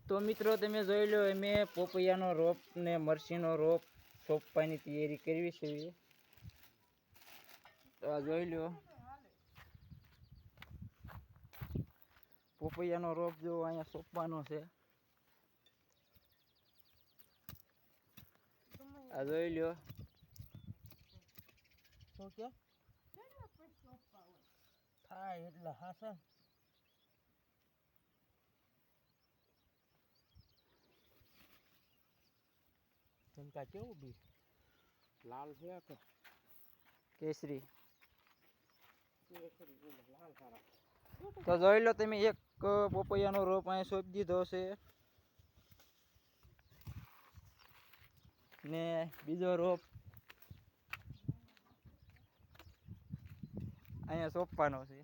તો મિત્રો તમે જોઈ લો અમે પોપૈયાનો રોપ ને મરચીનો રોપ સોંપવાની તૈયારી કરવી છે. તો આ જોઈ લો પોપૈયાનો રોપ જો અહીંયા સોંપવાનો છે. આ જોઈ લો શું કે થાય એટલે હાસે ચમકા કેવું બી લાલ છે કે કેસરી. લાલ સારા તો જોઈ લો તમે એક પોપૈયાનો રોપ અહીંયા સોંપી દીધો છે ને બીજો રોપ અહીંયા સોંપવાનો છે.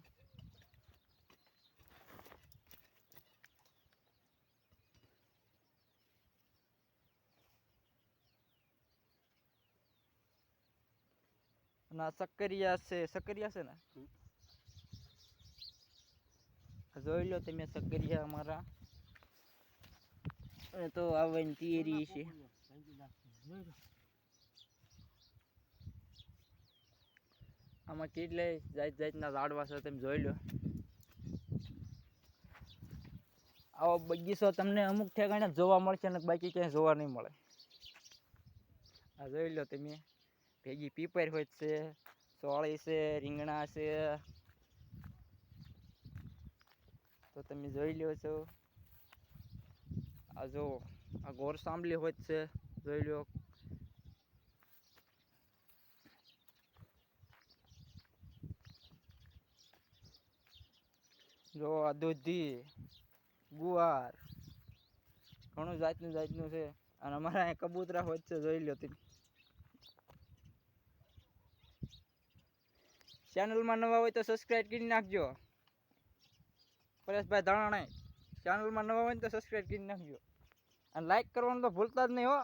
ના સક્કરિયા છે ને જોઈ લો તમે સક્કરિયા અમારા તો આવવાની તૈયારી છે. આમાં કેટલાય જાતના ઝાડવા છે તમે જોઈ લો. આવો બગીચો તમને અમુક ઠેકાણે જોવા મળશે ને બાકી ક્યાંય જોવા નહીં મળે. આ જોઈ લો તમે ભેગી પીપર હોય છે, સોળી છે, રીંગણા છે. તો તમે જોઈ લો છો આ જો આ ગોર સાંભળી હોય છે જોઈ લો. જો આ દૂધી ગુવાર ઘણું જાતનું છે. અને અમારા અહીંયા કબૂતરા હોય છે જોઈ લો તમે. ચેનલમાં નવા હોય તો સબસ્ક્રાઈબ કરી નાખજો. પરેશભાઈ ધાણાણે ચેનલમાં નવા હોય તો સબસ્ક્રાઈબ કરી નાખજો અને લાઈક કરવાનું તો ભૂલતા જ નહીં હો.